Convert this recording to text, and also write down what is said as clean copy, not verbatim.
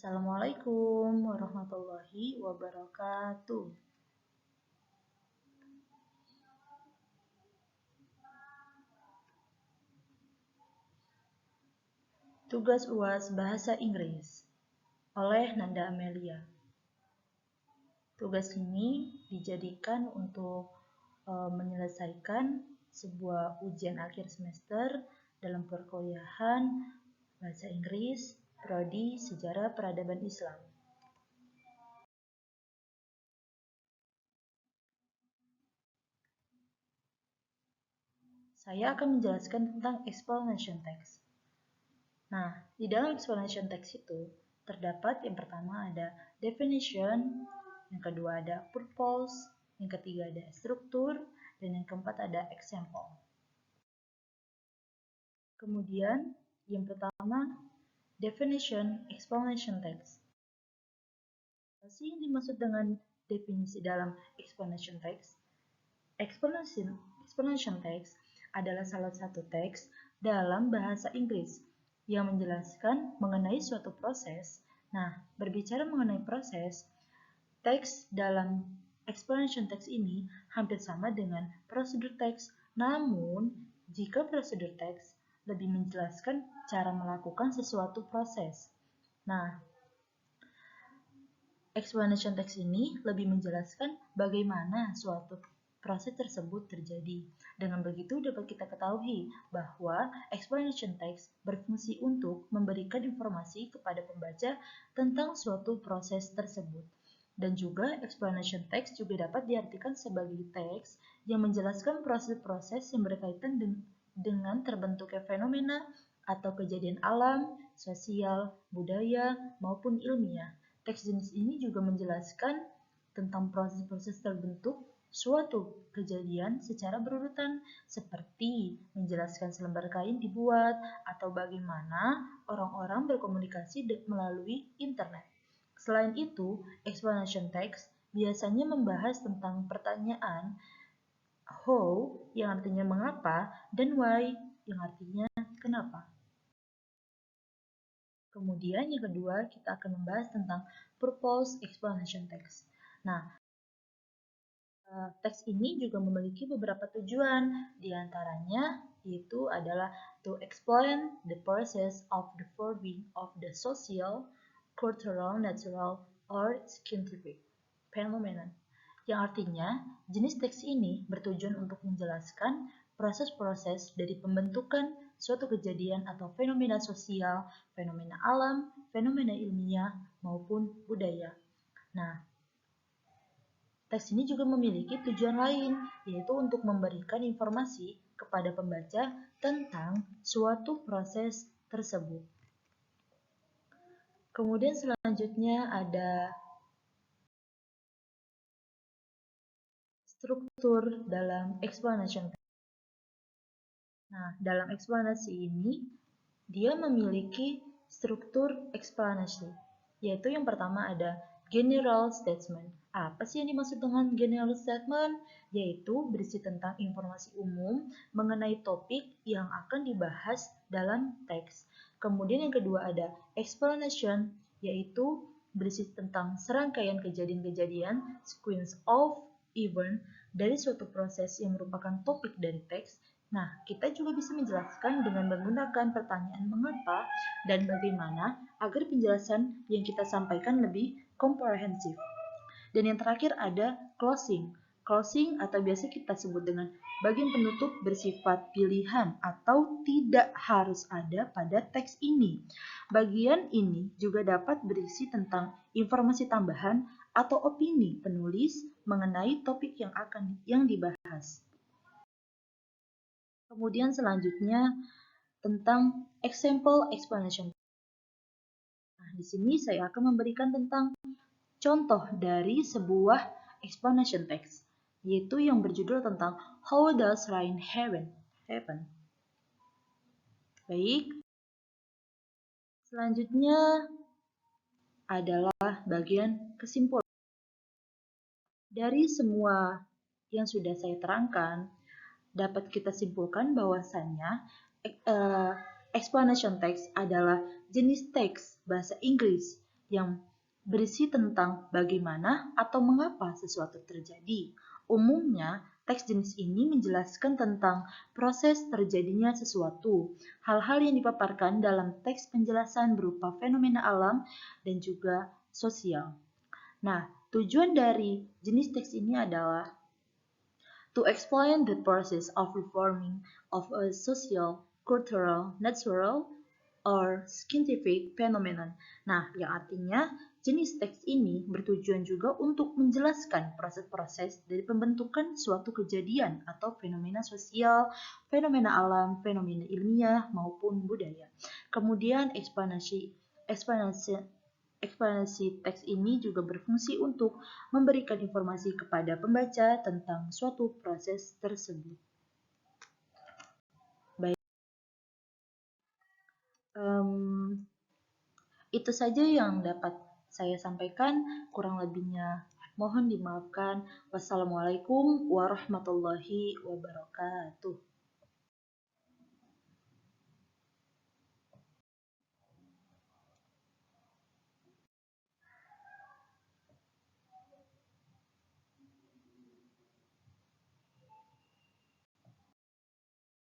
Assalamualaikum warahmatullahi wabarakatuh. Tugas UAS Bahasa Inggris oleh Nanda Amelia. Tugas ini dijadikan untuk menyelesaikan sebuah ujian akhir semester dalam perkuliahan Bahasa Inggris Prodi Sejarah Peradaban Islam. Saya akan menjelaskan tentang explanation text. Nah, di dalam explanation text itu terdapat yang pertama ada definition, yang kedua ada purpose, yang ketiga ada struktur, dan yang keempat ada example. Kemudian, yang pertama, definition explanation text. Apa sih yang dimaksud dengan definisi dalam explanation text? Explanation text adalah salah satu teks dalam bahasa Inggris yang menjelaskan mengenai suatu proses. Nah, berbicara mengenai proses, teks dalam explanation text ini hampir sama dengan prosedur teks, namun jika prosedur teks lebih menjelaskan cara melakukan sesuatu proses. Nah, explanation text ini lebih menjelaskan bagaimana suatu proses tersebut terjadi. Dengan begitu dapat kita ketahui bahwa explanation text berfungsi untuk memberikan informasi kepada pembaca tentang suatu proses tersebut. Dan juga explanation text juga dapat diartikan sebagai teks yang menjelaskan proses-proses yang berkaitan dengan terbentuknya fenomena atau kejadian alam, sosial, budaya, maupun ilmiah. Teks jenis ini juga menjelaskan tentang proses-proses terbentuk suatu kejadian secara berurutan, seperti menjelaskan selembar kain dibuat atau bagaimana orang-orang berkomunikasi melalui internet. Selain itu, explanation text biasanya membahas tentang pertanyaan how yang artinya mengapa dan why yang artinya kenapa. Kemudian yang kedua, kita akan membahas tentang purpose explanation text. Nah, teks ini juga memiliki beberapa tujuan, diantaranya yaitu adalah to explain the process of the forming of the social, cultural, natural, or scientific phenomenon. Yang artinya, jenis teks ini bertujuan untuk menjelaskan proses-proses dari pembentukan suatu kejadian atau fenomena sosial, fenomena alam, fenomena ilmiah, maupun budaya. Nah, teks ini juga memiliki tujuan lain, yaitu untuk memberikan informasi kepada pembaca tentang suatu proses tersebut. Kemudian selanjutnya ada struktur dalam explanation. Nah, dalam eksplanasi ini, dia memiliki struktur eksplanasi, yaitu yang pertama ada general statement. Apa sih yang dimaksud dengan general statement? Yaitu berisi tentang informasi umum mengenai topik yang akan dibahas dalam teks. Kemudian yang kedua ada explanation, yaitu berisi tentang serangkaian kejadian-kejadian, sequence of event dari suatu proses yang merupakan topik dari teks. Nah, kita juga bisa menjelaskan dengan menggunakan pertanyaan mengapa dan bagaimana agar penjelasan yang kita sampaikan lebih komprehensif. Dan yang terakhir ada closing. Closing atau biasa kita sebut dengan bagian penutup bersifat pilihan atau tidak harus ada pada teks ini. Bagian ini juga dapat berisi tentang informasi tambahan atau opini penulis mengenai topik yang dibahas. Kemudian selanjutnya tentang example explanation. Nah, di sini saya akan memberikan tentang contoh dari sebuah explanation text, yaitu yang berjudul tentang How Does Rain Happen? Baik. Selanjutnya adalah bagian kesimpulan. Dari semua yang sudah saya terangkan, dapat kita simpulkan bahwasannya explanation text adalah jenis teks bahasa Inggris yang berisi tentang bagaimana atau mengapa sesuatu terjadi. Umumnya, teks jenis ini menjelaskan tentang proses terjadinya sesuatu. Hal-hal yang dipaparkan dalam teks penjelasan berupa fenomena alam dan juga sosial. Nah, tujuan dari jenis teks ini adalah to explain the process of reforming of a social, cultural, natural, or scientific phenomenon. Nah, yang artinya jenis teks ini bertujuan juga untuk menjelaskan proses-proses dari pembentukan suatu kejadian atau fenomena sosial, fenomena alam, fenomena ilmiah maupun budaya. Kemudian eksplanasi teks ini juga berfungsi untuk memberikan informasi kepada pembaca tentang suatu proses tersebut. Itu saja yang dapat saya sampaikan, kurang lebihnya mohon dimaafkan. Wassalamualaikum warahmatullahi wabarakatuh.